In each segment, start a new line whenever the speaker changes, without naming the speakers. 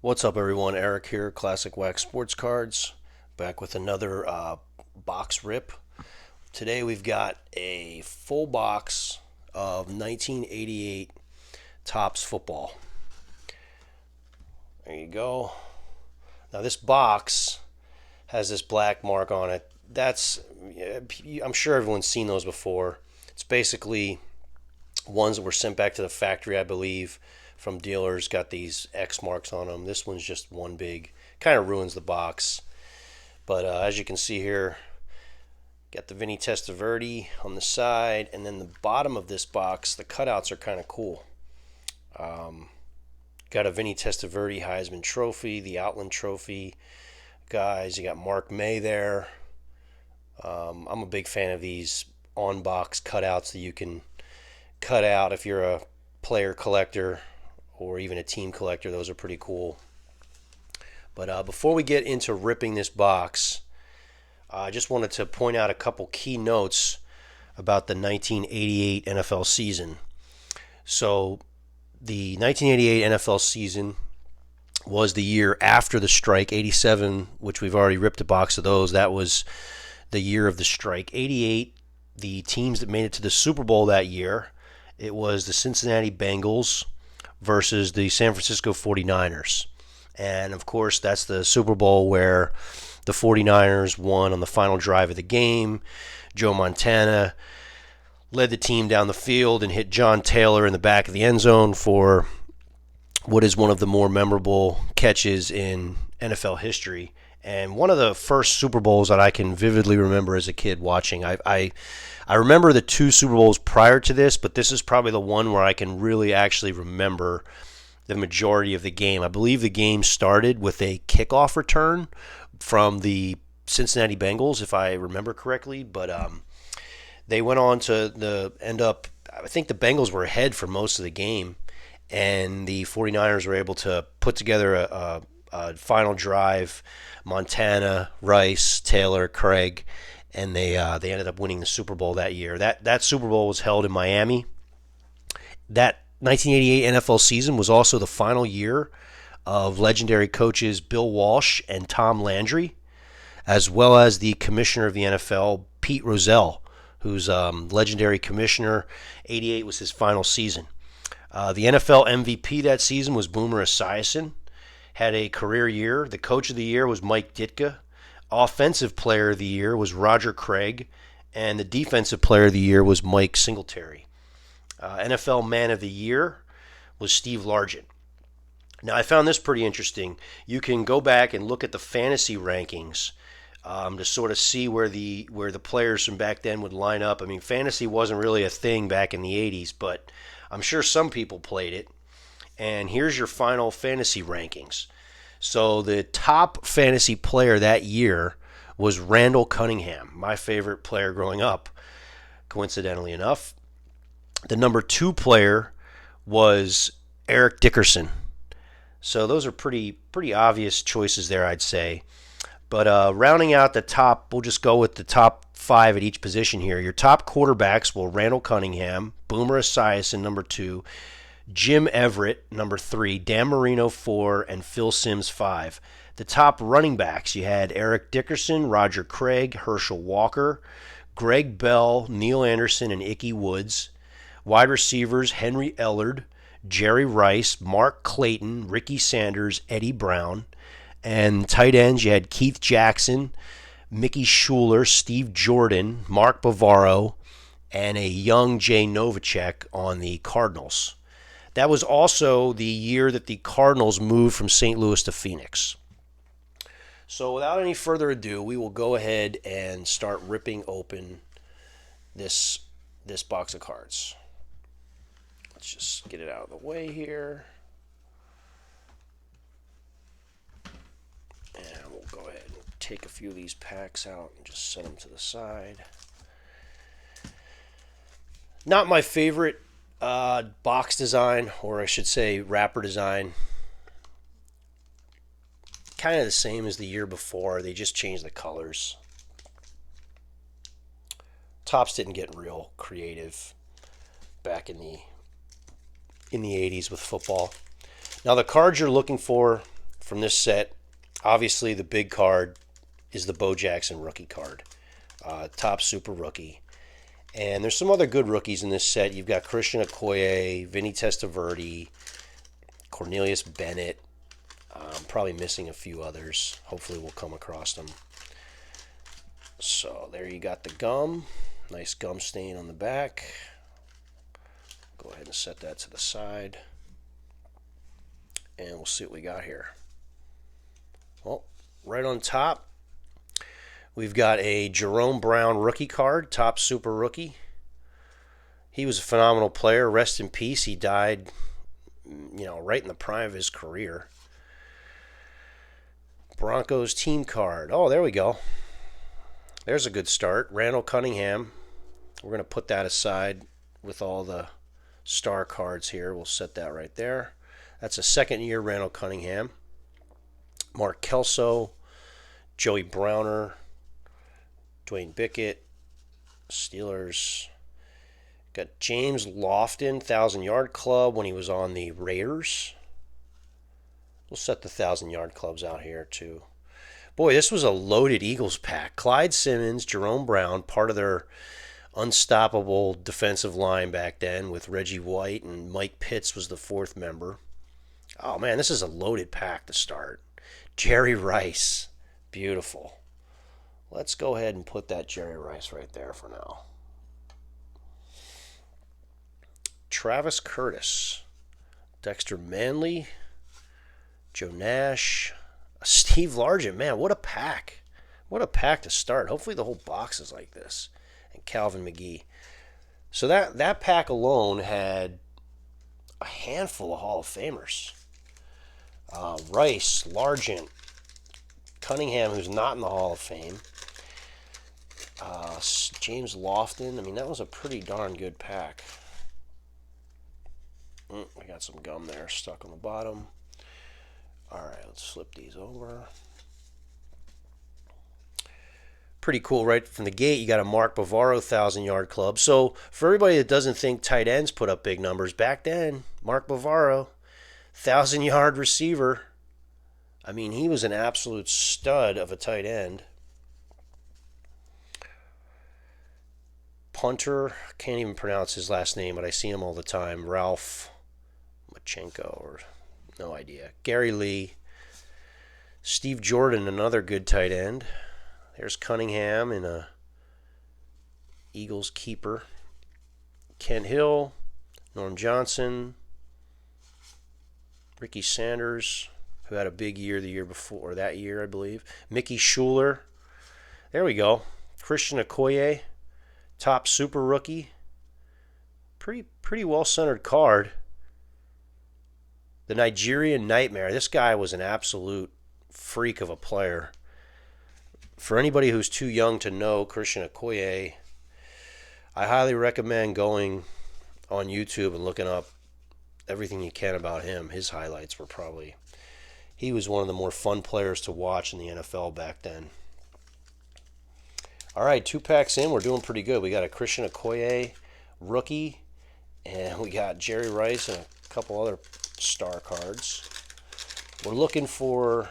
What's up, everyone? Eric here, Classic Wax Sports Cards, back with another box rip. Today we've got a full box of 1988 Topps football. There you go. Now this box has this black mark on it. I'm sure everyone's seen those before. It's basically ones that were sent back to the factory, I believe, from dealers. Got these X marks on them. This one's just one big, kind of ruins the box. But as you can see here, got the Vinny Testaverde on the side, and then the bottom of this box, the cutouts are kind of cool. Got a Vinny Testaverde Heisman Trophy, the Outland Trophy. Guys, you got Mark May there. I'm a big fan of these on-box cutouts that you can cut out if you're a player collector or even a team collector. Those are pretty cool. But before we get into ripping this box, I just wanted to point out a couple key notes about the 1988 NFL season. So the 1988 NFL season was the year after the strike. 87, which we've already ripped a box of those, that was the year of the strike. 88, the teams that made it to the Super Bowl that year, it was the Cincinnati Bengals versus the San Francisco 49ers. And of course, that's the Super Bowl where the 49ers won on the final drive of the game. Joe Montana led the team down the field and hit John Taylor in the back of the end zone for what is one of the more memorable catches in NFL history. And one of the first Super Bowls that I can vividly remember as a kid watching. I remember the two Super Bowls prior to this, but this is probably the one where I can really actually remember the majority of the game. I believe the game started with a kickoff return from the Cincinnati Bengals, if I remember correctly. But they went on to end up, I think the Bengals were ahead for most of the game, and the 49ers were able to put together a final drive. Montana, Rice, Taylor, Craig, and they ended up winning the Super Bowl that year. That Super Bowl was held in Miami. That 1988 NFL season was also the final year of legendary coaches Bill Walsh and Tom Landry, as well as the commissioner of the NFL, Pete Rozelle, who's legendary commissioner. 88 was his final season. The NFL MVP that season was Boomer Esiason. Had a career year. The coach of the year was Mike Ditka. Offensive player of the year was Roger Craig. And the defensive player of the year was Mike Singletary. NFL man of the year was Steve Largent. Now, I found this pretty interesting. You can go back and look at the fantasy rankings to sort of see where the players from back then would line up. I mean, fantasy wasn't really a thing back in the 80s, but I'm sure some people played it. And here's your final fantasy rankings. So the top fantasy player that year was Randall Cunningham, my favorite player growing up, coincidentally enough. The number 2 player was Eric Dickerson. So those are pretty obvious choices there, I'd say. But rounding out the top, we'll just go with the top 5 at each position here. Your top quarterbacks were Randall Cunningham, Boomer Esiason, number 2, Jim Everett, number 3, Dan Marino, 4, and Phil Simms, 5. The top running backs, you had Eric Dickerson, Roger Craig, Herschel Walker, Greg Bell, Neil Anderson, and Ickey Woods. Wide receivers, Henry Ellard, Jerry Rice, Mark Clayton, Ricky Sanders, Eddie Brown. And tight ends, you had Keith Jackson, Mickey Schuler, Steve Jordan, Mark Bavaro, and a young Jay Novacek on the Cardinals. That was also the year that the Cardinals moved from St. Louis to Phoenix. So without any further ado, we will go ahead and start ripping open this box of cards. Let's just get it out of the way here. And we'll go ahead and take a few of these packs out and just set them to the side. Not my favorite box design, or I should say wrapper design. Kind of the same as the year before. They just changed the colors. Topps didn't get real creative back in the 80s with football. Now the cards you're looking for from this set, obviously the big card is the Bo Jackson rookie card. Top super rookie. And there's some other good rookies in this set. You've got Christian Okoye, Vinny Testaverde, Cornelius Bennett. I'm probably missing a few others. Hopefully we'll come across them. So there you got the gum. Nice gum stain on the back. Go ahead and set that to the side. And we'll see what we got here. Well, right on top, we've got a Jerome Brown rookie card, top super rookie. He was a phenomenal player. Rest in peace. He died, right in the prime of his career. Broncos team card. Oh, there we go. There's a good start. Randall Cunningham. We're going to put that aside with all the star cards here. We'll set that right there. That's a second-year Randall Cunningham. Mark Kelso, Joey Browner, Dwayne Bickett, Steelers. Got James Lofton, 1,000-yard club when he was on the Raiders. We'll set the 1,000-yard clubs out here too. Boy, this was a loaded Eagles pack. Clyde Simmons, Jerome Brown, part of their unstoppable defensive line back then with Reggie White, and Mike Pitts was the fourth member. Oh man, this is a loaded pack to start. Jerry Rice, beautiful. Let's go ahead and put that Jerry Rice right there for now. Travis Curtis, Dexter Manley, Joe Nash, Steve Largent. Man, what a pack. What a pack to start. Hopefully the whole box is like this. And Calvin McGee. So that pack alone had a handful of Hall of Famers. Rice, Largent, Cunningham, who's not in the Hall of Fame. James Lofton. I mean, that was a pretty darn good pack. I got some gum there stuck on the bottom. All right, let's flip these over. Pretty cool right from the gate. You got a Mark Bavaro 1,000-yard club. So for everybody that doesn't think tight ends put up big numbers, back then, Mark Bavaro, 1,000-yard receiver. I mean, he was an absolute stud of a tight end. Punter, can't even pronounce his last name, but I see him all the time. Ralph Machenko, or no idea. Gary Lee. Steve Jordan, another good tight end. There's Cunningham in a Eagles keeper. Kent Hill, Norm Johnson, Ricky Sanders, who had a big year the year before, or that year, I believe. Mickey Schuler. There we go. Christian Okoye, top super rookie. Pretty well-centered card. The Nigerian Nightmare. This guy was an absolute freak of a player. For anybody who's too young to know Christian Okoye, I highly recommend going on YouTube and looking up everything you can about him. His highlights were probably... He was one of the more fun players to watch in the NFL back then. All right, 2 packs in. We're doing pretty good. We got a Christian Okoye rookie, and we got Jerry Rice and a couple other star cards. We're looking for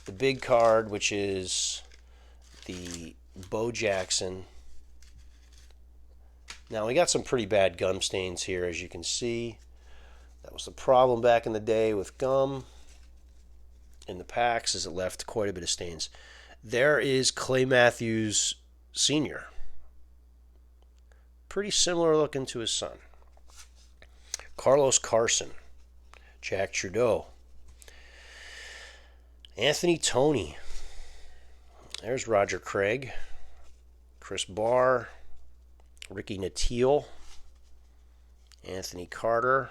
the big card, which is the Bo Jackson. Now, we got some pretty bad gum stains here, as you can see. That was the problem back in the day with gum in the packs, is it left quite a bit of stains. There is Clay Matthews Sr. Pretty similar looking to his son. Carlos Carson. Jack Trudeau. Anthony Toney. There's Roger Craig. Chris Barr. Ricky Nattiel. Anthony Carter.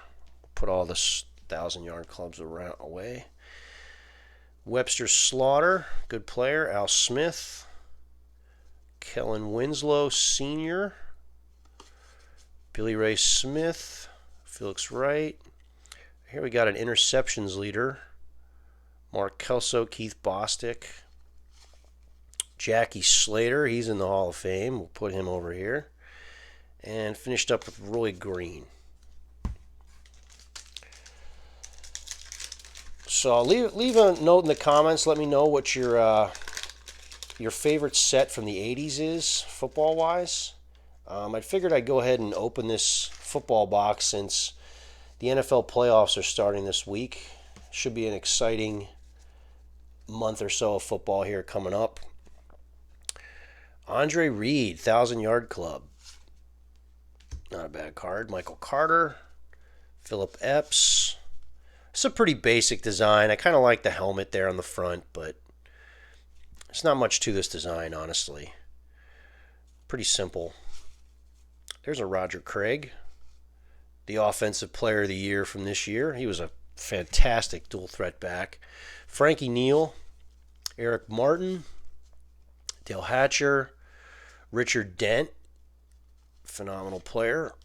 Put all the 1,000-yard clubs away. Webster Slaughter, good player. Al Smith. Kellen Winslow Sr. Billy Ray Smith. Felix Wright. Here we got an interceptions leader. Mark Kelso, Keith Bostic. Jackie Slater, he's in the Hall of Fame. We'll put him over here. And finished up with Roy Green. So leave a note in the comments. Let me know what your favorite set from the 80s is, football-wise. I figured I'd go ahead and open this football box since the NFL playoffs are starting this week. Should be an exciting month or so of football here coming up. Andre Reed, 1,000-Yard Club. Not a bad card. Michael Carter. Philip Epps. It's a pretty basic design. I kind of like the helmet there on the front, but there's not much to this design, honestly. Pretty simple. There's a Roger Craig, the Offensive Player of the Year from this year. He was a fantastic dual threat back. Frankie Neal, Eric Martin, Dale Hatcher, Richard Dent, phenomenal player.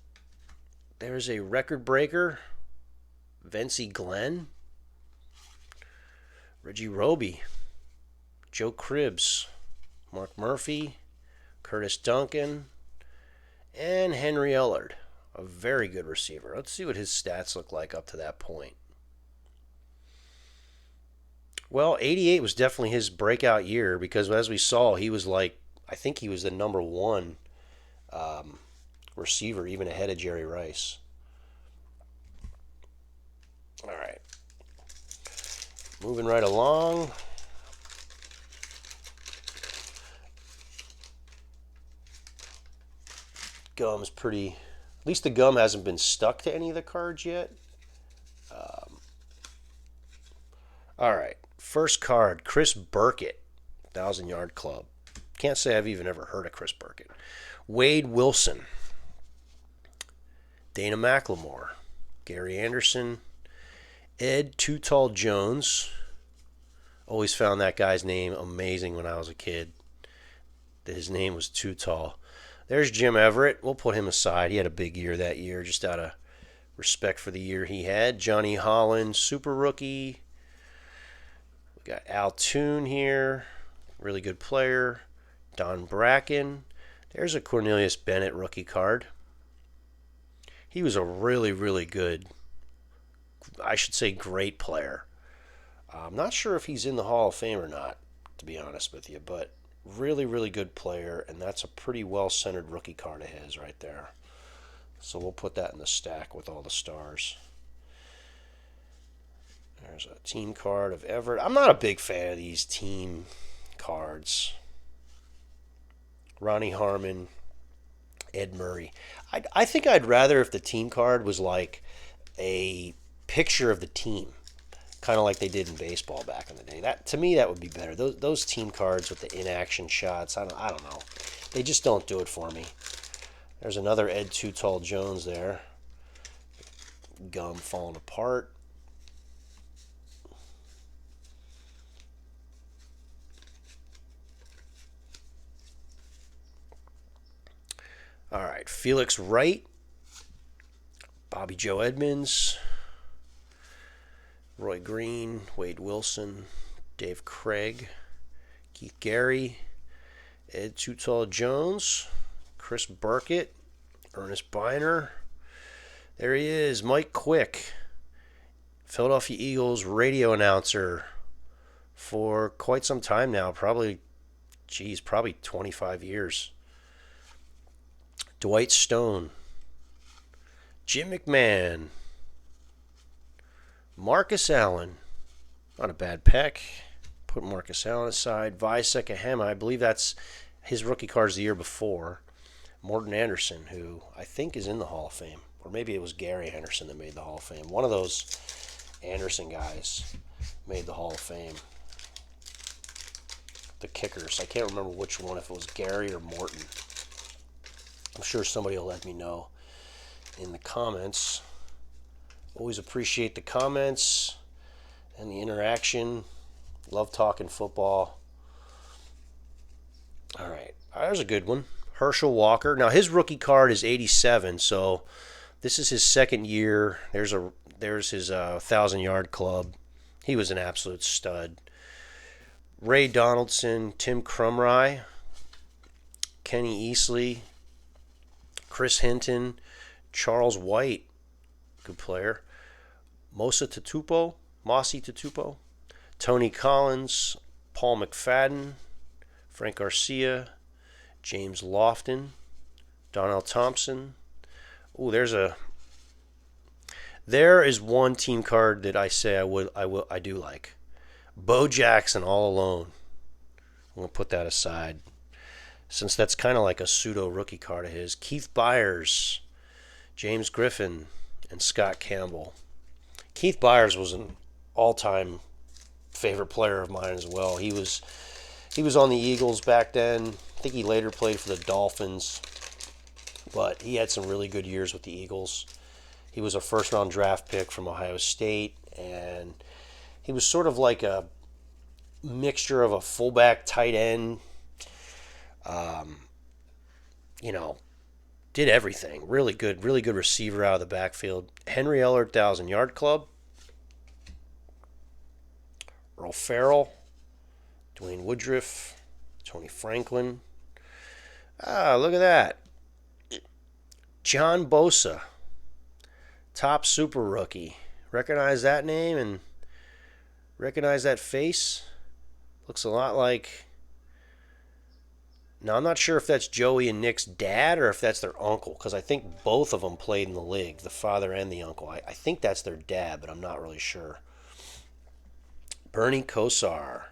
There's a record breaker, Vency Glenn, Reggie Roby, Joe Cribbs, Mark Murphy, Curtis Duncan, and Henry Ellard, a very good receiver. Let's see what his stats look like up to that point. Well, 88 was definitely his breakout year because as we saw, he was I think he was the number one receiver, even ahead of Jerry Rice. All right. Moving right along. Gum's pretty... At least the gum hasn't been stuck to any of the cards yet. All right. First card, Chris Burkett, 1,000-Yard Club. Can't say I've even ever heard of Chris Burkett. Wade Wilson. Dana McLemore. Gary Anderson. Ed Too Tall Jones. Always found that guy's name amazing when I was a kid. That his name was Too Tall. There's Jim Everett. We'll put him aside. He had a big year that year, just out of respect for the year he had. Johnny Holland, super rookie. We got Al Toon here, really good player. Don Bracken. There's a Cornelius Bennett rookie card. He was a really, really good, I should say great player. I'm not sure if he's in the Hall of Fame or not, to be honest with you, but really, really good player, and that's a pretty well-centered rookie card of his right there. So we'll put that in the stack with all the stars. There's a team card of Everett. I'm not a big fan of these team cards. Ronnie Harmon, Ed Murray. I think I'd rather if the team card was like a picture of the team, kind of like they did in baseball back in the day. That to me, that would be better. Those team cards with the inaction shots, I don't know. They just don't do it for me. There's another Ed Too Tall Jones there. Gum falling apart. All right, Felix Wright, Bobby Joe Edmonds, Roy Green, Wade Wilson, Dave Craig, Keith Gary, Ed Too Tall Jones, Chris Burkett, Ernest Biner. There he is, Mike Quick, Philadelphia Eagles radio announcer for quite some time now, probably 25 years. Dwight Stone, Jim McMahon, Marcus Allen, not a bad pick. Put Marcus Allen aside. Vi Sekahema, I believe that's his rookie cards the year before. Morton Anderson, who I think is in the Hall of Fame, or maybe it was Gary Anderson that made the Hall of Fame. One of those Anderson guys made the Hall of Fame. The kickers, I can't remember which one, if it was Gary or Morton. I'm sure somebody will let me know in the comments. Always appreciate the comments and the interaction. Love talking football. All right, there's a good one. Herschel Walker. Now his rookie card is 87, so this is his second year. There's his 1,000-Yard Club. He was an absolute stud. Ray Donaldson, Tim Crumry, Kenny Easley, Chris Hinton, Charles White, good player. Mosa Tatupo, Mossy Tatupo, Tony Collins, Paul McFadden, Frank Garcia, James Lofton, Donnell Thompson. Oh, there is one team card that I do like. Bo Jackson all alone. I'm gonna put that aside since that's kind of like a pseudo rookie card of his. Keith Byers, James Griffin, and Scott Campbell. Keith Byers was an all-time favorite player of mine as well. He was on the Eagles back then. I think he later played for the Dolphins, but he had some really good years with the Eagles. He was a first-round draft pick from Ohio State, and he was sort of like a mixture of a fullback, tight end. You know, did everything. Really good receiver out of the backfield. Henry Eller 1,000-yard club. Earl Farrell, Dwayne Woodruff, Tony Franklin. Ah, look at that. John Bosa, top super rookie. Recognize that name and recognize that face? Looks a lot like... Now, I'm not sure if that's Joey and Nick's dad or if that's their uncle, because I think both of them played in the league, the father and the uncle. I think that's their dad, but I'm not really sure. Bernie Kosar,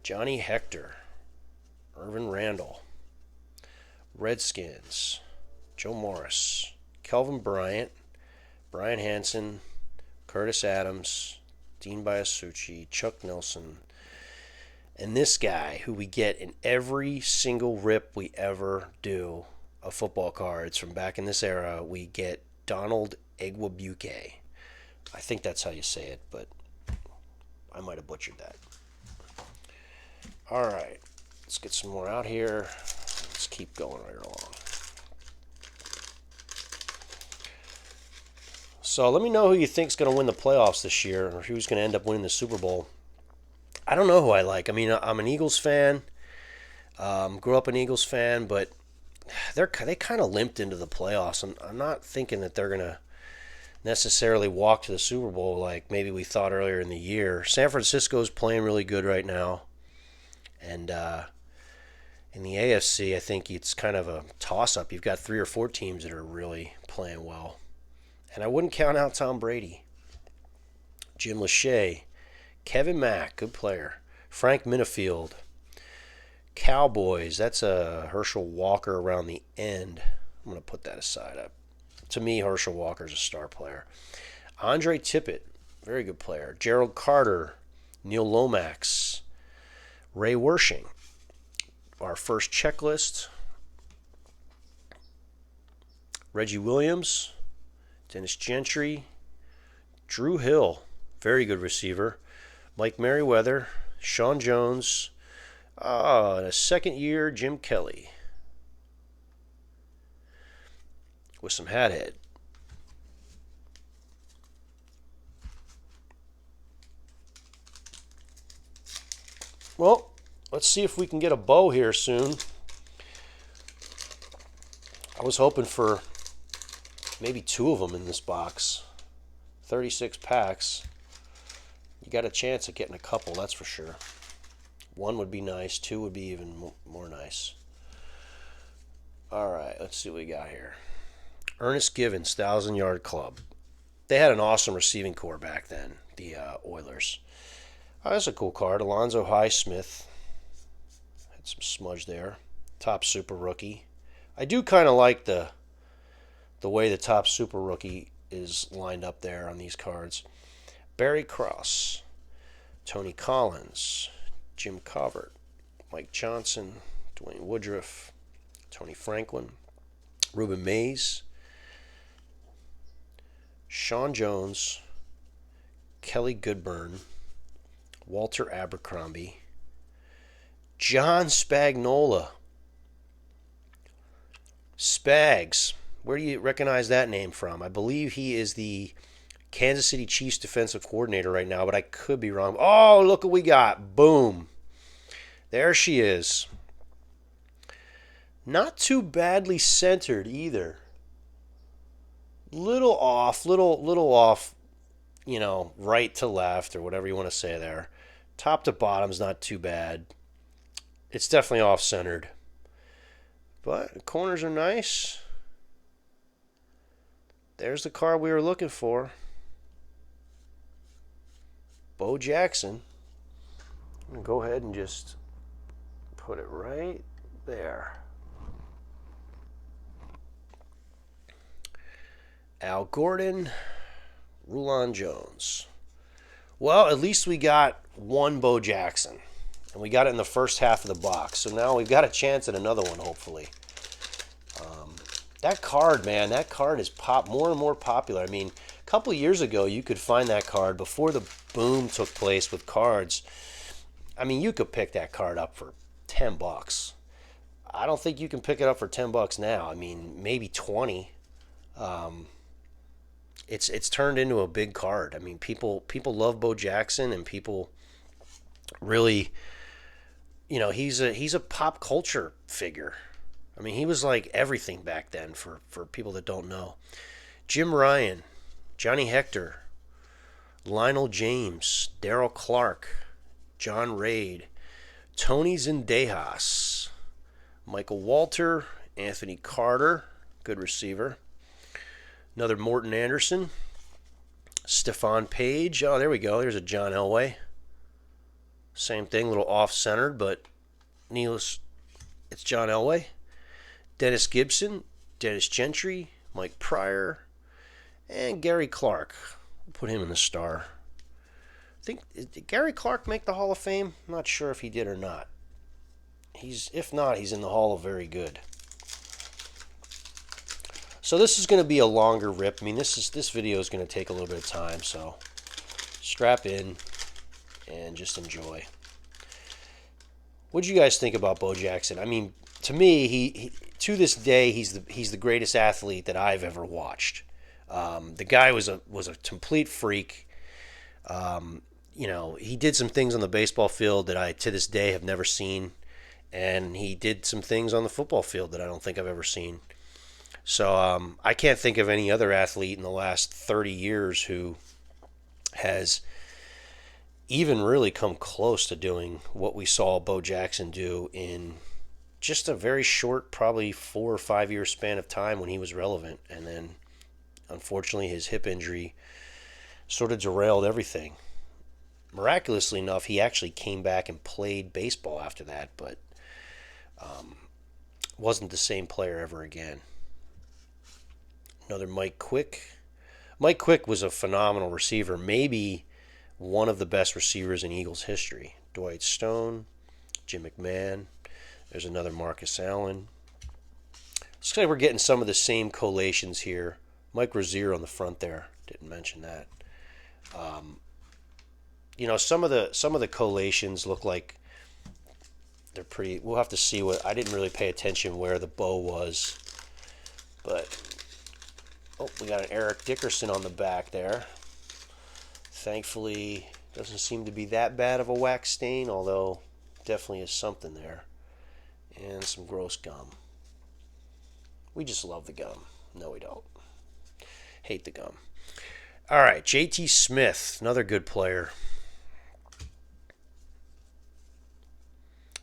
Johnny Hector, Irvin Randall, Redskins, Joe Morris, Kelvin Bryant, Brian Hansen, Curtis Adams, Dean Biasucci, Chuck Nelson, and this guy who we get in every single rip we ever do of football cards from back in this era, we get Donald Egwabuke. I think that's how you say it, but I might have butchered that. All right, let's get some more out here. Let's keep going right along. So let me know who you think is going to win the playoffs this year, or who's going to end up winning the Super Bowl. I don't know who I like. I mean, I'm an Eagles fan. Grew up an Eagles fan, but they kind of limped into the playoffs. I'm not thinking that they're going to necessarily walk to the Super Bowl like maybe we thought earlier in the year. San Francisco's playing really good right now. And in the AFC, I think it's kind of a toss-up. You've got 3 or 4 teams that are really playing well. And I wouldn't count out Tom Brady. Jim Lachey, Kevin Mack, good player. Frank Minifield. Cowboys, that's a Herschel Walker around the end. I'm going to put that aside. To me, Herschel Walker's a star player. Andre Tippett, very good player. Gerald Carter, Neil Lomax, Ray Wershing. Our first checklist. Reggie Williams, Dennis Gentry, Drew Hill, very good receiver. Mike Merriweather, Sean Jones, and a second year Jim Kelly with some hat head. Well, let's see if we can get a bow here soon. I was hoping for maybe 2 of them in this box. 36 packs. You got a chance at getting a couple, that's for sure. 1 would be nice. 2 would be even more nice. All right, let's see what we got here. Ernest Givens, 1,000-yard club. They had an awesome receiving core back then, the Oilers. Oh, that's a cool card. Alonzo Highsmith. Had some smudge there. Top super rookie. I do kind of like the way the top super rookie is lined up there on these cards. Barry Cross, Tony Collins, Jim Covert, Mike Johnson, Dwayne Woodruff, Tony Franklin, Ruben Mays, Sean Jones, Kelly Goodburn, Walter Abercrombie, John Spagnuolo. Spags, where do you recognize that name from? I believe he is the Kansas City Chiefs defensive coordinator right now, but I could be wrong. Oh, look what we got. Boom. There she is. Not too badly centered either. Little off, right to left or whatever you want to say there. Top to bottom's not too bad. It's definitely off-centered. But the corners are nice. There's the card we were looking for. Bo Jackson. I'm going to go ahead and just put it right there. Al Gordon, Rulon Jones. Well, at least we got one Bo Jackson. And we got it in the first half of the box. So now we've got a chance at another one, hopefully. That card, man, that card is more and more popular. I mean, a couple of years ago, you could find that card before the boom took place with cards. I mean, you could pick that card up for $10. I don't think you can pick it up for $10 now. I mean, maybe 20. It's turned into a big card. I mean, people love Bo Jackson, and people really, he's a pop culture figure. I mean, he was like everything back then for people that don't know. Jim Ryan, Johnny Hector, Lionel James, Daryl Clark, John Raid, Tony Zendejas, Michael Walter, Anthony Carter, good receiver. Another Morton Anderson, Stephon Page. Oh, there we go. There's a John Elway. Same thing, a little off-centered, but needless, it's John Elway. Dennis Gibson, Dennis Gentry, Mike Pryor, and Gary Clark. We'll put him in the star. Did Gary Clark make the Hall of Fame? I'm not sure if he did or not. If not, he's in the Hall of Very Good. So this is going to be a longer rip. I mean, this video is going to take a little bit of time, so strap in and just enjoy. What do you guys think about Bo Jackson? I mean, to me, he to this day, he's the greatest athlete that I've ever watched. The guy was a complete freak. He did some things on the baseball field that I, to this day, have never seen. And he did some things on the football field that I don't think I've ever seen. So I can't think of any other athlete in the last 30 years who has even really come close to doing what we saw Bo Jackson do in just a very short, probably 4 or 5 year span of time when he was relevant. And then, unfortunately, his hip injury sort of derailed everything. Miraculously enough, he actually came back and played baseball after that, but wasn't the same player ever again. Another Mike Quick. Mike Quick was a phenomenal receiver, maybe one of the best receivers in Eagles history. Dwight Stone, Jim McMahon. There's another Marcus Allen. Looks like we're getting some of the same collations here. Mike Rozier on the front there. Didn't mention that. Some of the collations look like they're pretty. We'll have to see what. I didn't really pay attention where the bow was, but we got an Eric Dickerson on the back there. Thankfully, doesn't seem to be that bad of a wax stain, although definitely is something there. And some gross gum. We just love the gum. No, we don't. Hate the gum. All right, J.T. Smith, another good player.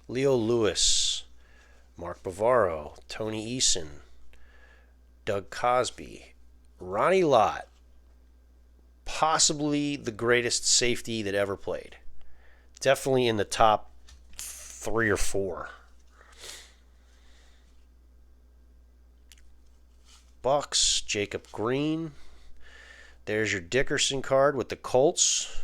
Leo Lewis, Mark Bavaro, Tony Eason, Doug Cosby, Ronnie Lott, possibly the greatest safety that ever played. Definitely in the top 3 or 4. Bucks, Jacob Green. There's your Dickerson card with the Colts.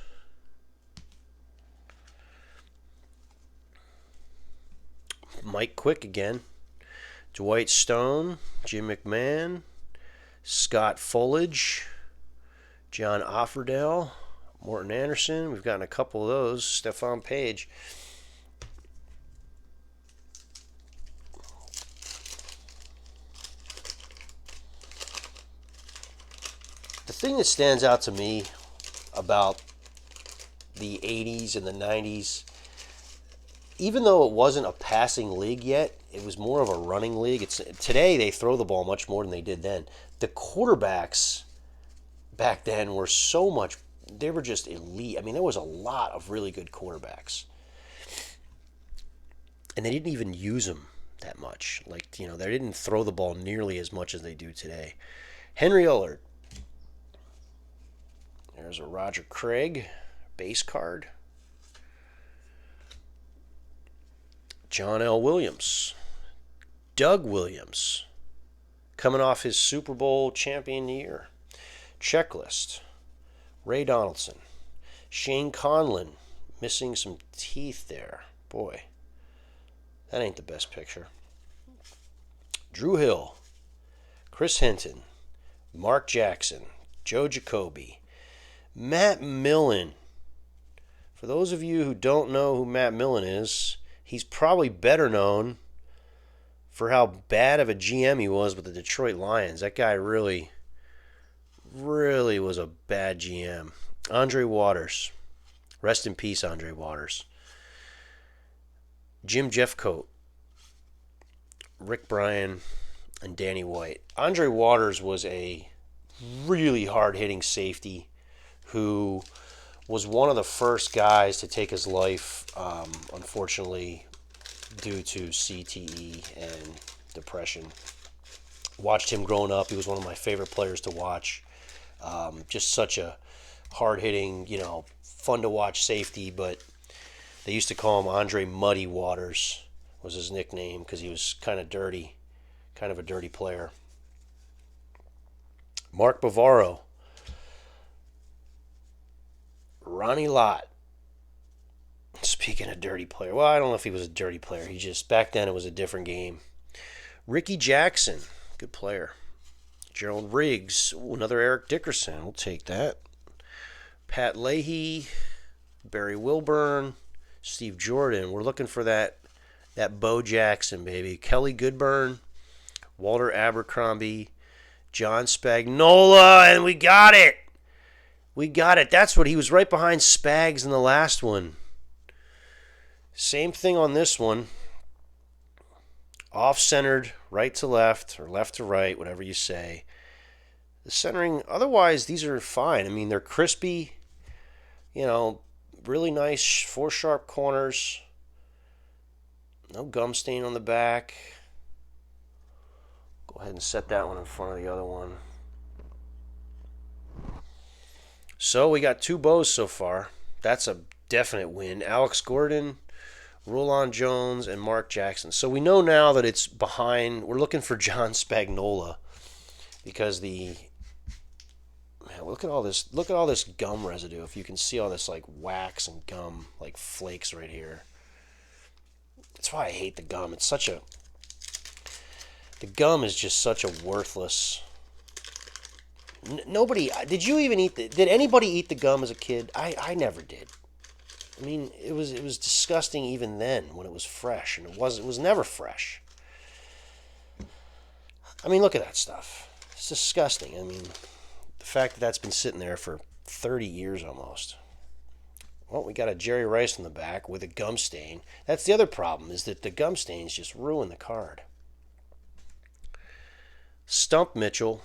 Mike Quick again. Dwight Stone, Jim McMahon, Scott Folage, John Offerdale, Morton Anderson. We've gotten a couple of those. Stephon Page. The thing that stands out to me about the 80s and the 90s, even though it wasn't a passing league yet, it was more of a running league. Today they throw the ball much more than they did then. The quarterbacks back then were so much they were just elite. I mean, there was a lot of really good quarterbacks, and they didn't even use them that much. Like, you know, they didn't throw the ball nearly as much as they do today. Henry Ullard. There's a Roger Craig base card. John L. Williams. Doug Williams, coming off his Super Bowl champion year. Checklist. Ray Donaldson. Shane Conlon, missing some teeth there. Boy, that ain't the best picture. Drew Hill. Chris Hinton. Mark Jackson. Joe Jacoby. Matt Millen. For those of you who don't know who Matt Millen is, he's probably better known for how bad of a GM he was with the Detroit Lions. That guy really was a bad GM. Andre Waters. Rest in peace, Andre Waters. Jim Jeffcoat. Rick Bryan, and Danny White. Andre Waters was a really hard-hitting safety who was one of the first guys to take his life, unfortunately, due to CTE and depression. Watched him growing up. He was one of my favorite players to watch. Just such a hard-hitting, fun-to-watch safety, but they used to call him Andre Muddy Waters was his nickname because he was kind of dirty, kind of a dirty player. Mark Bavaro. Ronnie Lott. Speaking of dirty player, well, I don't know if he was a dirty player. He just, back then it was a different game. Ricky Jackson, good player. Gerald Riggs, another Eric Dickerson, we'll take that. Pat Leahy, Barry Wilburn, Steve Jordan. We're looking for that Bo Jackson, baby. Kelly Goodburn, Walter Abercrombie, John Spagnola, and we got it. We got it. That's what he was, right behind Spags in the last one. Same thing on this one. Off-centered, right to left, or left to right, whatever you say. The centering, otherwise, these are fine. I mean, they're crispy, really nice, 4 sharp corners. No gum stain on the back. Go ahead and set that one in front of the other one. So we got 2 bows so far. That's a definite win. Alex Gordon, Roland Jones, and Mark Jackson. So we know now that it's behind. We're looking for John Spagnola because look at all this. Look at all this gum residue. If you can see all this like wax and gum, like flakes right here. That's why I hate the gum. The gum is just such a worthless. Nobody. Did you even eat did anybody eat the gum as a kid? I never did. I mean, it was disgusting even then when it was fresh, and it was never fresh. I mean, look at that stuff. It's disgusting. I mean, the fact that that's been sitting there for 30 years almost. Well, we got a Jerry Rice in the back with a gum stain. That's the other problem, is that the gum stains just ruin the card. Stump Mitchell.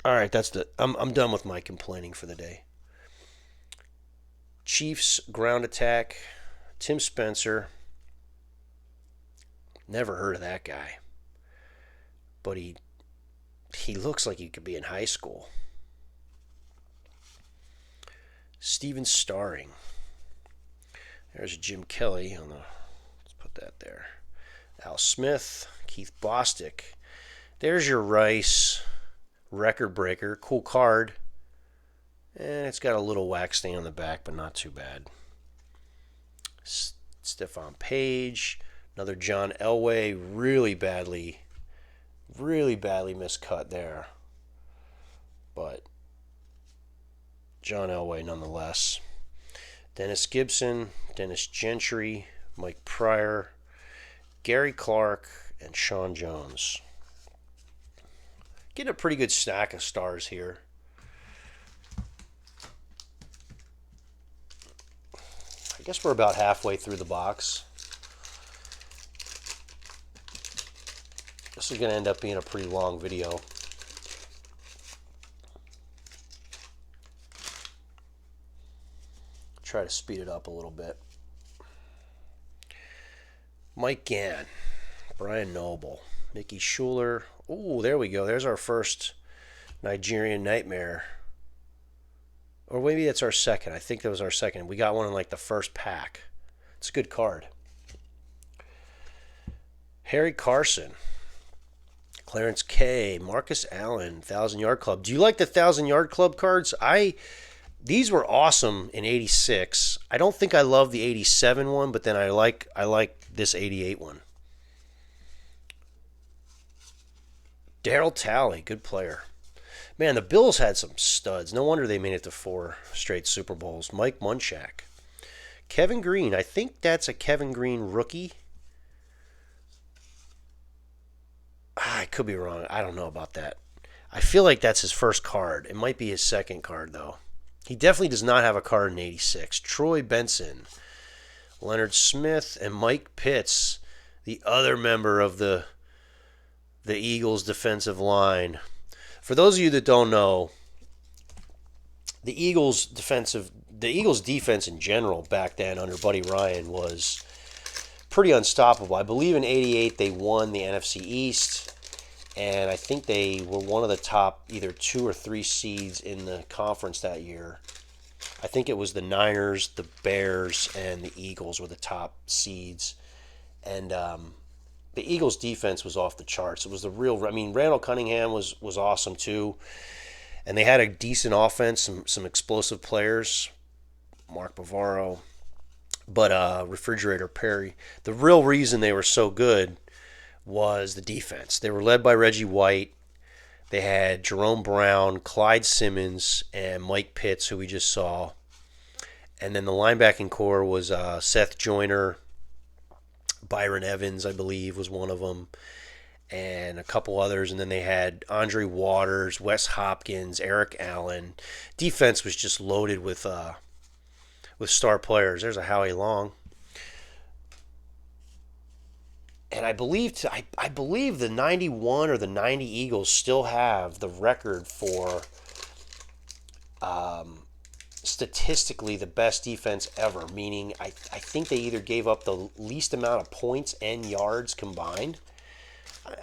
All right, I'm done with my complaining for the day. Chiefs ground attack. Tim Spencer. Never heard of that guy. But he looks like he could be in high school. Steven Starring. There's Jim Kelly let's put that there. Al Smith, Keith Bostic. There's your Rice record breaker. Cool card. And it's got a little wax stain on the back, but not too bad. Stephon Page. Another John Elway. Really badly miscut there. But John Elway nonetheless. Dennis Gibson, Dennis Gentry, Mike Pryor, Gary Clark, and Sean Jones. Getting a pretty good stack of stars here. I guess we're about halfway through the box. This is going to end up being a pretty long video. Try to speed it up a little bit. Mike Gann, Brian Noble, Mickey Schuler. Oh, there we go. There's our first Nigerian Nightmare. Or maybe that's our second. I think that was our second. We got one in like the first pack. It's a good card. Harry Carson, Clarence K, Marcus Allen, 1,000 Yard Club. Do you like the 1,000 Yard Club cards? These were awesome in '86. I don't think I love the '87 one, but then I like this '88 one. Darryl Talley, good player. Man, the Bills had some studs. No wonder they made it to 4 straight Super Bowls. Mike Munchak. Kevin Green. I think that's a Kevin Green rookie. I could be wrong. I don't know about that. I feel like that's his first card. It might be his second card, though. He definitely does not have a card in '86. Troy Benson, Leonard Smith, and Mike Pitts, the other member of the Eagles defensive line. For those of you that don't know, the Eagles defense in general back then under Buddy Ryan was pretty unstoppable. I believe in '88 they won the NFC East, and I think they were one of the top either 2 or 3 seeds in the conference that year. I think it was the Niners, the Bears, and the Eagles were the top seeds. And the Eagles' defense was off the charts. It was the real. I mean, Randall Cunningham was awesome too, and they had a decent offense, some explosive players, Mark Bavaro, but Refrigerator Perry. The real reason they were so good was the defense. They were led by Reggie White. They had Jerome Brown, Clyde Simmons, and Mike Pitts, who we just saw. And then the linebacking core was Seth Joyner, Byron Evans, I believe, was one of them, and a couple others. And then they had Andre Waters, Wes Hopkins, Eric Allen. Defense was just loaded with star players. There's a Howie Long. And I believe the 91 or the 90 Eagles still have the record for statistically the best defense ever, meaning I think they either gave up the least amount of points and yards combined.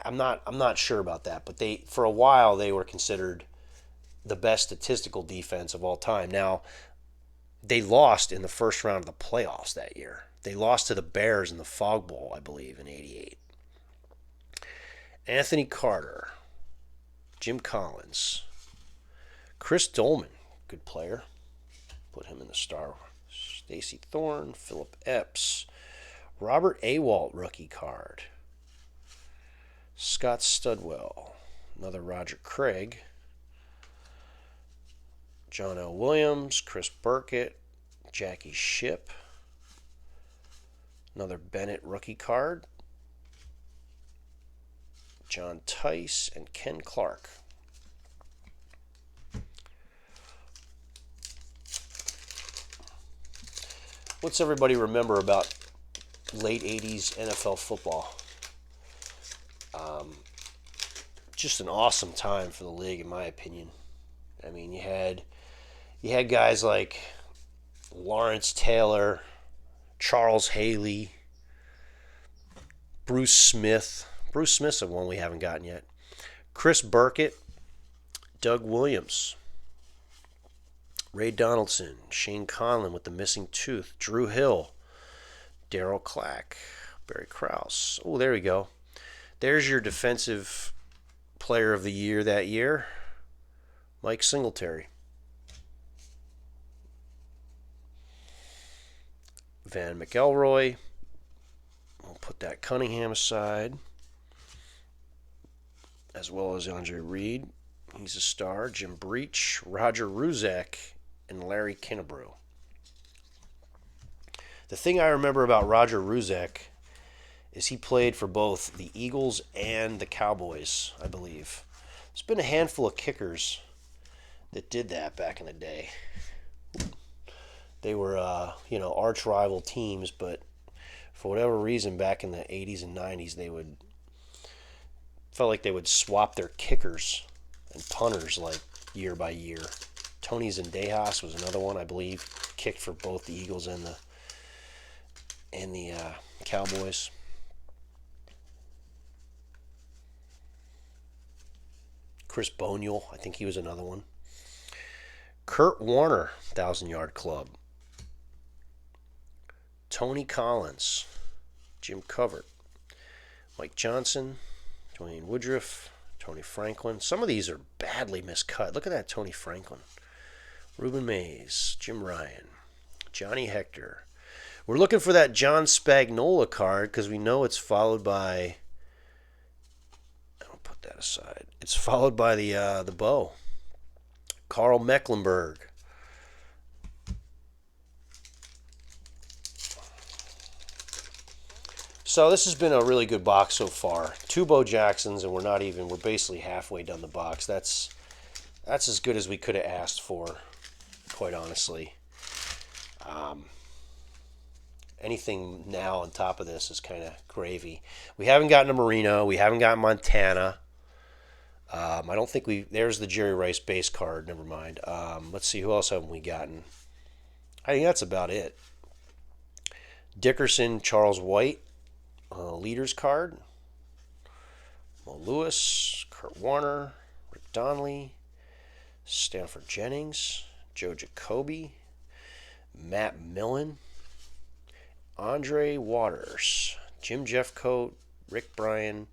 I'm not sure about that, but for a while they were considered the best statistical defense of all time. Now, they lost in the first round of the playoffs that year. They lost to the Bears in the Fog Bowl, I believe, in '88. Anthony Carter, Jim Collins, Chris Dolman, good player. Put him in the star. Stacy Thorne, Philip Epps, Robert Awalt rookie card. Scott Studwell, another Roger Craig. John L. Williams, Chris Burkett, Jackie Shipp. Another Bennett rookie card. John Tice and Ken Clark. What's everybody remember about late 80s NFL football? Just an awesome time for the league, in my opinion. I mean, you had guys like Lawrence Taylor, Charles Haley, Bruce Smith. Bruce Smith's the one we haven't gotten yet. Chris Burkett, Doug Williams, Ray Donaldson, Shane Conlon with the missing tooth, Drew Hill, Daryl Clack, Barry Krause. Oh, there we go. There's your defensive player of the year that year, Mike Singletary. Van McElroy. We'll put that Cunningham aside, as well as Andre Reed. He's a star. Jim Breach, Roger Ruzek, and Larry Kinnebrew. The thing I remember about Roger Ruzek is he played for both the Eagles and the Cowboys, I believe. There's been a handful of kickers that did that back in the day. They were, arch rival teams, but for whatever reason, back in the 80s and 90s, felt like they would swap their kickers and punters like year by year. Tony Zendejas was another one, I believe. kicked for both the Eagles and the Cowboys. Chris Bonial, I think he was another one. Kurt Warner, 1,000-yard club. Tony Collins, Jim Covert, Mike Johnson, Dwayne Woodruff, Tony Franklin. Some of these are badly miscut. Look at that Tony Franklin. Ruben Mays, Jim Ryan, Johnny Hector. We're looking for that John Spagnola card because we know it's followed by... I'll put that aside. It's followed by the bow. Carl Mecklenburg. So this has been a really good box so far. 2 Bo Jacksons, and we're basically halfway done the box. That's as good as we could have asked for, quite honestly. Anything now on top of this is kind of gravy. We haven't gotten a Marino. We haven't gotten Montana. I don't think there's the Jerry Rice base card. Never mind. Let's see, who else haven't we gotten? I think that's about it. Dickerson, Charles White, leaders card. Mo Lewis, Kurt Warner, Rick Donnelly, Stanford Jennings, Joe Jacoby, Matt Millen, Andre Waters, Jim Jeffcoat, Rick Bryan,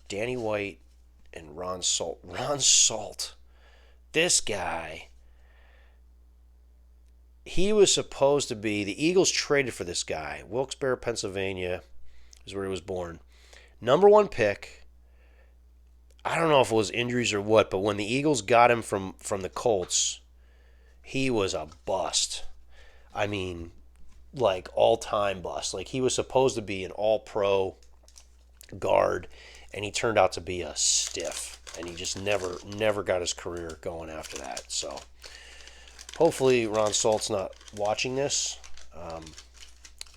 Danny White, and Ron Salt. Ron Salt. This guy, he was supposed to be, the Eagles traded for this guy. Wilkes-Barre, Pennsylvania is where he was born. Number 1 pick. I don't know if it was injuries or what, but when the Eagles got him from the Colts, he was a bust. I mean, like all-time bust. Like he was supposed to be an all-pro guard, and he turned out to be a stiff, and he just never got his career going after that. So hopefully Ron Salt's not watching this,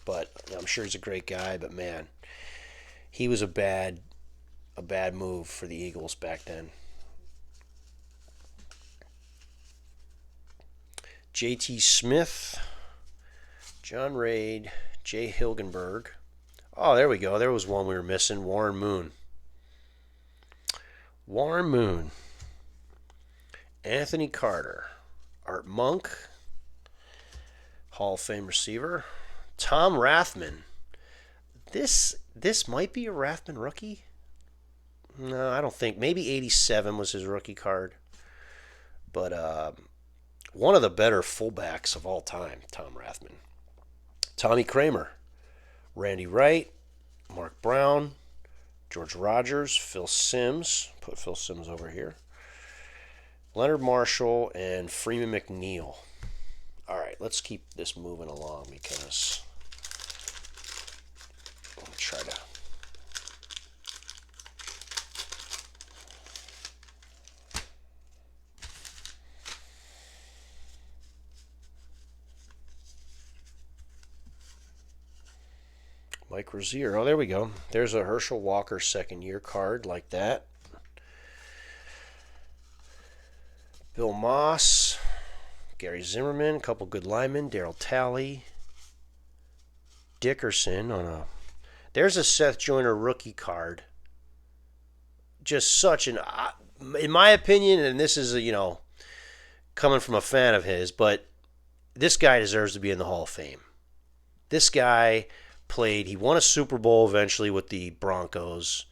but I'm sure he's a great guy. But man, he was a bad move for the Eagles back then. J.T. Smith, John Raid, Jay Hilgenberg. Oh, there we go. There was one we were missing. Warren Moon. Warren Moon. Anthony Carter. Art Monk. Hall of Fame receiver. Tom Rathman. This might be a Rathman rookie. No, I don't think. Maybe 87 was his rookie card. But one of the better fullbacks of all time, Tom Rathman. Tommy Kramer. Randy Wright, Mark Brown, George Rogers, Phil Simms. Put Phil Simms over here. Leonard Marshall, and Freeman McNeil. All right, let's keep this moving along because I'll try to... Mike Rozier. Oh, there we go. There's a Herschel Walker second-year card like that. Bill Moss, Gary Zimmerman, a couple good linemen, Darryl Talley, Dickerson on a... There's a Seth Joyner rookie card. Just such an... In my opinion, and this is, coming from a fan of his, but this guy deserves to be in the Hall of Fame. This guy... he won a Super Bowl eventually with the Broncos.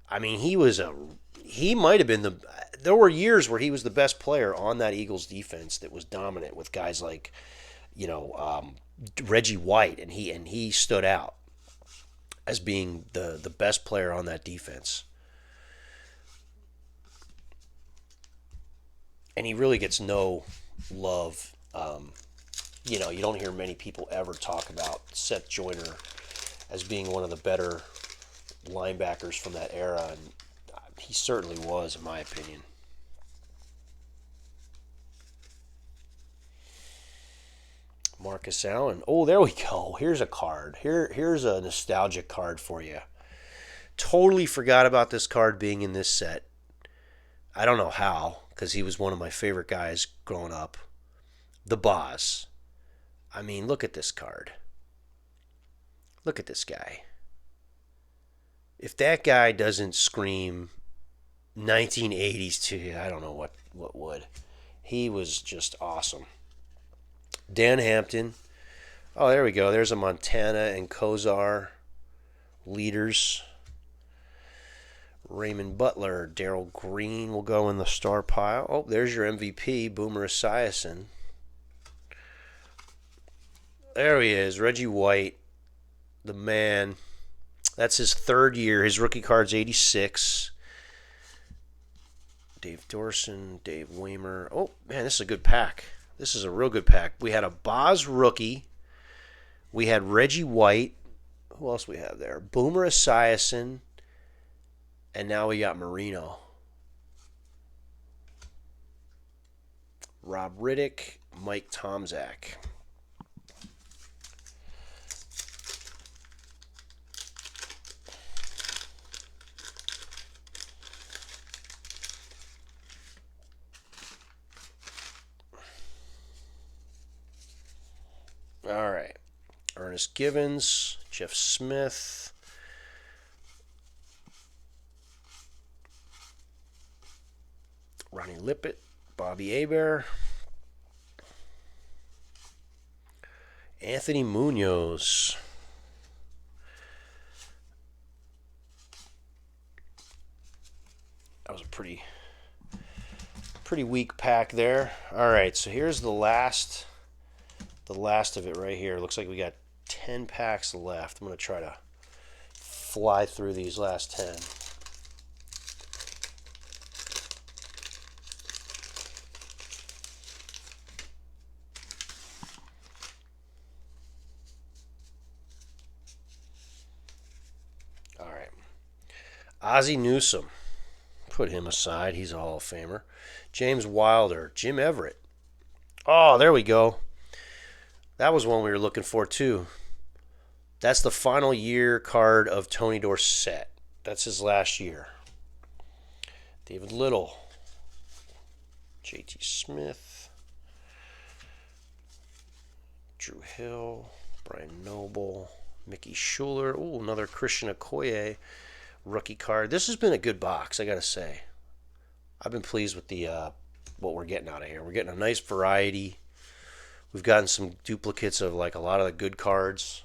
I mean, he might have been there were years where he was the best player on that Eagles defense that was dominant with guys like, Reggie White, and he stood out as being the best player on that defense. And he really gets no love. You don't hear many people ever talk about Seth Joyner as being one of the better linebackers from that era, and he certainly was, in my opinion. Marcus Allen. Oh, there we go. Here's a card. Here's a nostalgic card for you. Totally forgot about this card being in this set. I don't know how, because he was one of my favorite guys growing up. The Boz. I mean, look at this card. Look at this guy. If that guy doesn't scream 1980s to you, I don't know what would. He was just awesome. Dan Hampton. Oh, there we go. There's a Montana and Kozar leaders. Raymond Butler, Darryl Green will go in the star pile. Oh, there's your MVP, Boomer Esiason. There he is, Reggie White, the man. That's his third year. His rookie card's 86. Dave Dorson, Dave Weimer. Oh, man, this is a good pack. This is a real good pack. We had a Boz rookie. We had Reggie White. Who else we have there? Boomer Esiason. And now we got Marino. Rob Riddick, Mike Tomczak. All right. Ernest Givens, Jeff Smith. Ronnie Lippett, Bobby Hebert. Anthony Munoz. That was a pretty weak pack there. All right, so here's the last of it right here. Looks like we got 10 packs left. I'm going to try to fly through these last 10. All right. Ozzie Newsome. Put him aside. He's a Hall of Famer. James Wilder. Jim Everett. Oh, there we go. That was one we were looking for, too. That's the final year card of Tony Dorsett. That's his last year. David Little. J.T. Smith. Drew Hill. Brian Noble. Mickey Schuler. Ooh, another Christian Okoye rookie card. This has been a good box, I got to say. I've been pleased with the what we're getting out of here. We're getting a nice variety. We've gotten some duplicates of like a lot of the good cards.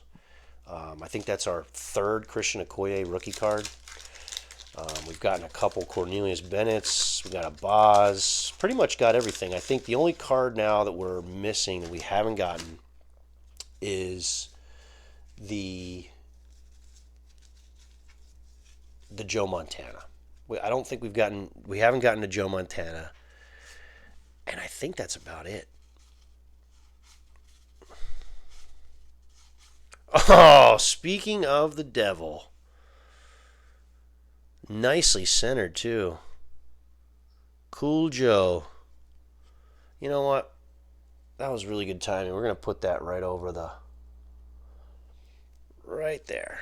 I think that's our third Christian Okoye rookie card. We've gotten a couple Cornelius Bennett's. We got a Boz. Pretty much got everything. I think the only card now that we're missing that we haven't gotten is the Joe Montana. I don't think we haven't gotten to Joe Montana. And I think that's about it. Oh, speaking of the devil. Nicely centered, too. Cool Joe. You know what? That was really good timing. We're going to put that right over right there.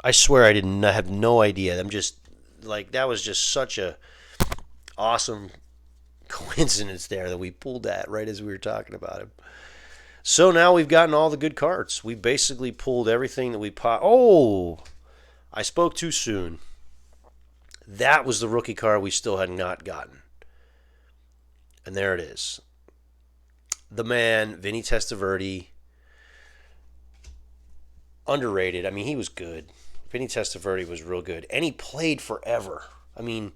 I swear I have no idea. I'm just, like, that was just such a awesome coincidence there that we pulled that right as we were talking about him. So now we've gotten all the good cards. We basically pulled everything that we Oh, I spoke too soon. That was the rookie card we still had not gotten. And there it is. The man, Vinny Testaverde. Underrated. I mean, he was good. Vinny Testaverde was real good. And he played forever. I mean,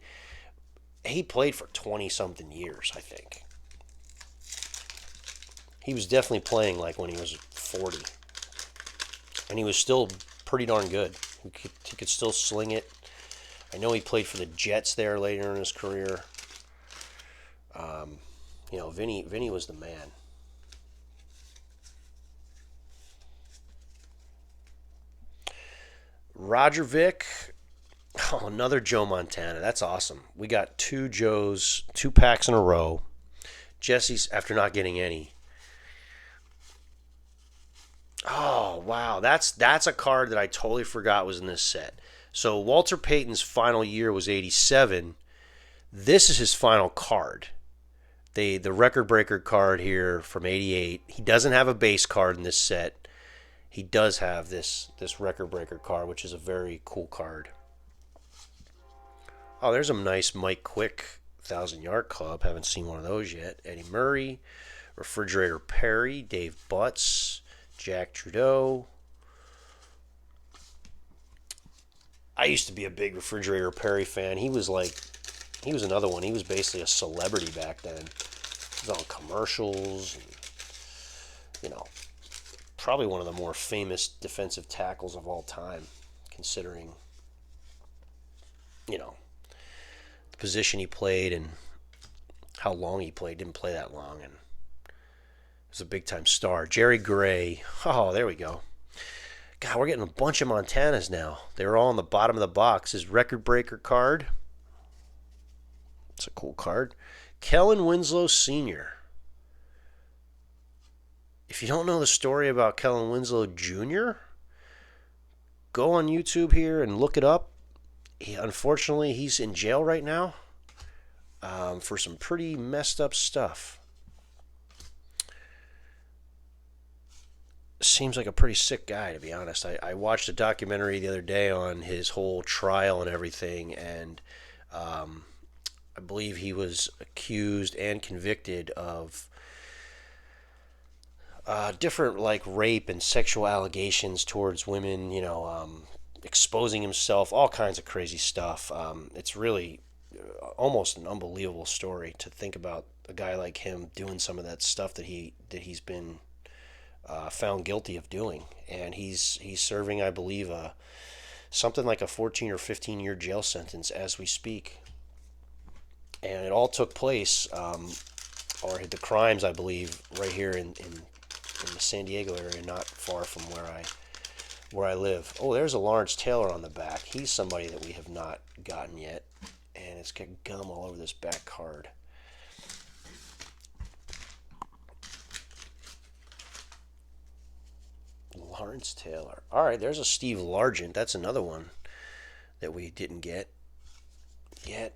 he played for 20-something years, I think. He was definitely playing like when he was 40. And he was still pretty darn good. He could still sling it. I know he played for the Jets there later in his career. Vinny was the man. Roger Vick. Oh, another Joe Montana. That's awesome. We got two Joes, 2 packs in a row. Jesse's after not getting any. Oh, wow. That's a card that I totally forgot was in this set. So Walter Payton's final year was 87. This is his final card. The record breaker card here from '88. He doesn't have a base card in this set. He does have this record breaker card, which is a very cool card. Oh, there's a nice Mike Quick 1,000-Yard Club. Haven't seen one of those yet. Eddie Murray, Refrigerator Perry, Dave Butts, Jack Trudeau. I used to be a big Refrigerator Perry fan. He was another one. He was basically a celebrity back then. He was on commercials. And, probably one of the more famous defensive tackles of all time, considering, the position he played and how long he played. Didn't play that long, and was a big-time star. Jerry Gray. Oh, there we go. God, we're getting a bunch of Montanas now. They were all on the bottom of the box. His record breaker card. It's a cool card. Kellen Winslow Sr. If you don't know the story about Kellen Winslow Jr., go on YouTube here and look it up. Unfortunately, he's in jail right now for some pretty messed up stuff. Seems like a pretty sick guy, to be honest. I watched a documentary the other day on his whole trial and everything, and I believe he was accused and convicted of different rape and sexual allegations towards women, exposing himself, all kinds of crazy stuff. It's really almost an unbelievable story to think about a guy like him doing some of that stuff that he's been found guilty of doing, and he's serving, I believe, something like a 14 or 15-year jail sentence as we speak. And it all took place, or the crimes, I believe, right here in the San Diego area, not far from where I live. Oh, there's a Lawrence Taylor on the back. He's somebody that we have not gotten yet, and it's got gum all over this back card. Lawrence Taylor. All right, there's a Steve Largent. That's another one that we didn't get yet.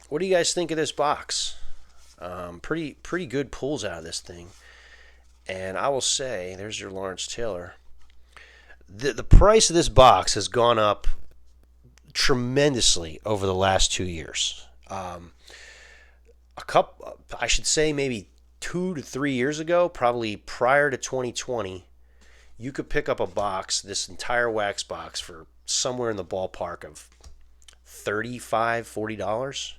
What do you guys think of this box? Pretty good pulls out of this thing. And I will say, there's your Lawrence Taylor. The price of this box has gone up tremendously over the last 2 years. I should say maybe 2 to 3 years ago, probably prior to 2020, you could pick up a box, this entire wax box, for somewhere in the ballpark of $35, $40.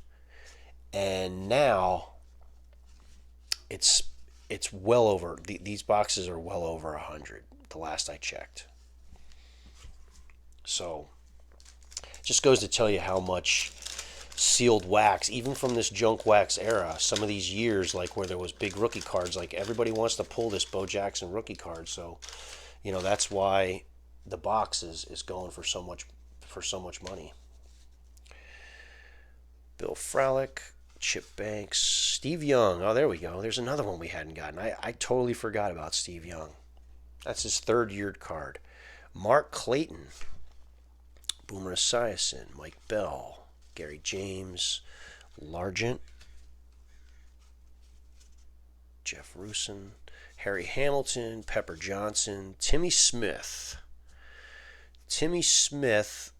And now it's well over, these boxes are well over 100 the last I checked. So just goes to tell you how much sealed wax, even from this junk wax era, some of these years, where there was big rookie cards, everybody wants to pull this Bo Jackson rookie card. So that's why the box is going for so much money. Bill Fralick, Chip Banks, Steve Young. Oh, there we go. There's another one we hadn't gotten. I totally forgot about Steve Young. That's his third-year card. Mark Clayton, Boomer Esiason, Mike Bell, Gary James, Largent, Jeff Rusin, Harry Hamilton, Pepper Johnson, Timmy Smith. Timmy Smith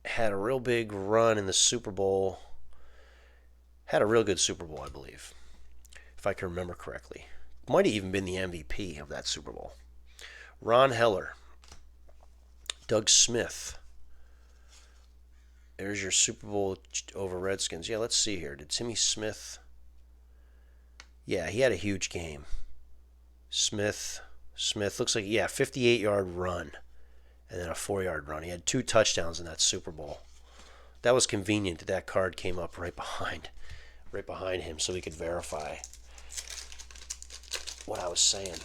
had a real big run in the Super Bowl. Had a real good Super Bowl, I believe, if I can remember correctly. Might have even been the MVP of that Super Bowl. Ron Heller, Doug Smith. There's your Super Bowl over Redskins. Yeah, let's see here. Did Timmy Smith? Yeah, he had a huge game. Smith looks like, 58-yard run and then a 4-yard run. He had 2 touchdowns in that Super Bowl. That was convenient that card came up right behind him so he could verify what I was saying.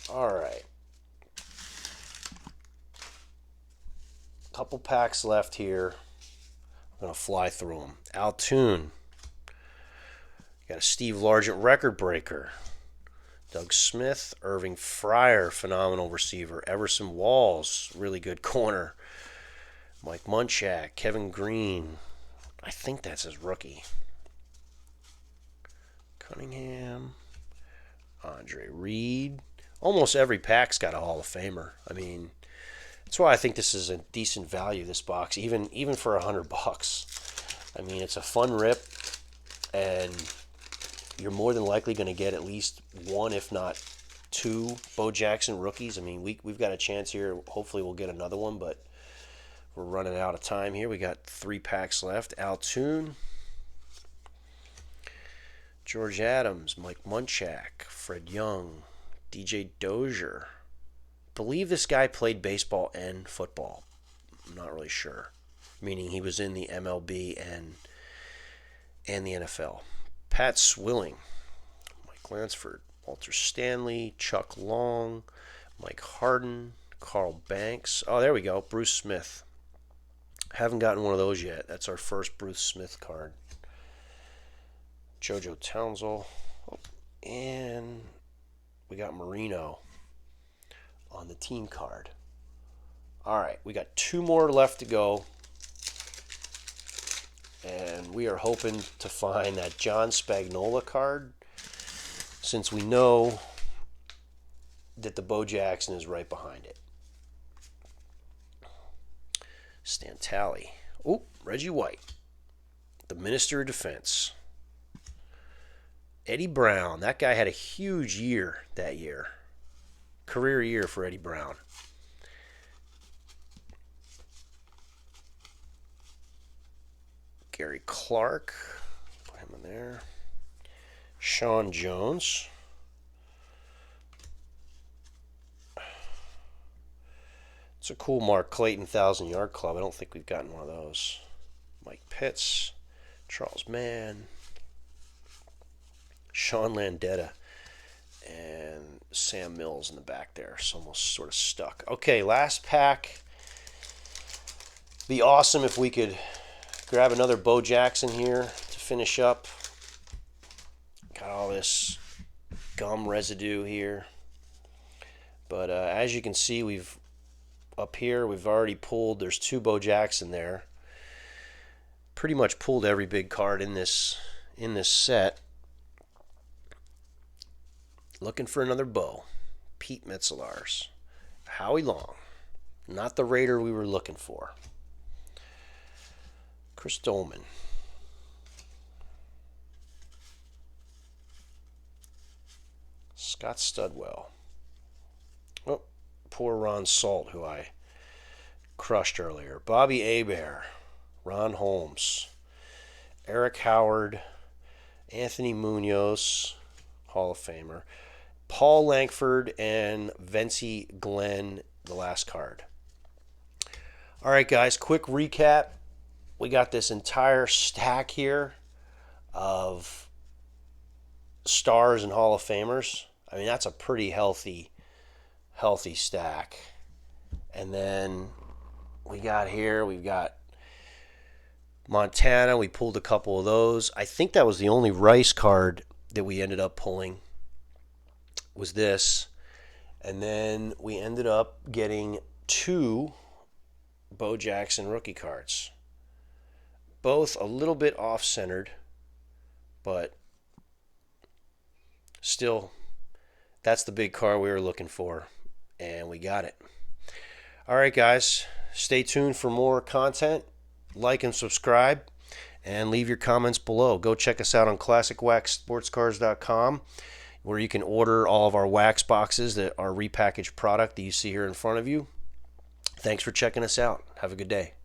All right. Couple packs left here. I'm going to fly through them. Altoon. Got a Steve Largent record breaker. Doug Smith, Irving Fryer, phenomenal receiver. Everson Walls, really good corner. Mike Munchak, Kevin Green. I think that's his rookie. Cunningham, Andre Reed. Almost every pack's got a Hall of Famer. I mean, that's why I think this is a decent value, this box, even for $100. I mean, it's a fun rip, and you're more than likely going to get at least one, if not two, Bo Jackson rookies. I mean, we've got a chance here. Hopefully we'll get another one, but we're running out of time here. We got 3 packs left. Al Toon, George Adams, Mike Munchak, Fred Young, DJ Dozier. Believe this guy played baseball and football. I'm not really sure. Meaning he was in the MLB and the NFL. Pat Swilling, Mike Lansford, Walter Stanley, Chuck Long, Mike Harden, Carl Banks. Oh, there we go. Bruce Smith. Haven't gotten one of those yet. That's our first Bruce Smith card. JoJo Townsend. Oh, and we got Marino on the team card. All right, we got 2 more left to go. And we are hoping to find that John Spagnola card, since we know that the Bo Jackson is right behind it. Stan Talley. Oh, Reggie White. The Minister of Defense. Eddie Brown. That guy had a huge year that year. Career year for Eddie Brown. Gary Clark, put him in there. Sean Jones. It's a cool Mark Clayton 1,000-yard club. I don't think we've gotten one of those. Mike Pitts, Charles Mann, Sean Landetta, and Sam Mills in the back there. It's almost sort of stuck. Okay, last pack. Be awesome if we could grab another Bo Jackson here to finish up. Got all this gum residue here. But as you can see, we've already pulled, there's 2 Bo Jackson there. Pretty much pulled every big card in this set. Looking for another Bo. Pete Metzelaars. Howie Long. Not the Raider we were looking for. Chris Dolman. Scott Studwell. Oh, poor Ron Salt, who I crushed earlier. Bobby Hebert. Ron Holmes. Eric Howard. Anthony Munoz, Hall of Famer. Paul Langford and Vency Glenn, the last card. All right, guys, quick recap. We got this entire stack here of stars and Hall of Famers. I mean, that's a pretty healthy stack. And then we've got Montana. We pulled a couple of those. I think that was the only Rice card that we ended up pulling, was this. And then we ended up getting 2 Bo Jackson rookie cards. Both a little bit off-centered, but still, that's the big card we were looking for, and we got it. All right, guys, stay tuned for more content. Like and subscribe, and leave your comments below. Go check us out on ClassicWaxSportsCars.com, where you can order all of our wax boxes that are repackaged product that you see here in front of you. Thanks for checking us out. Have a good day.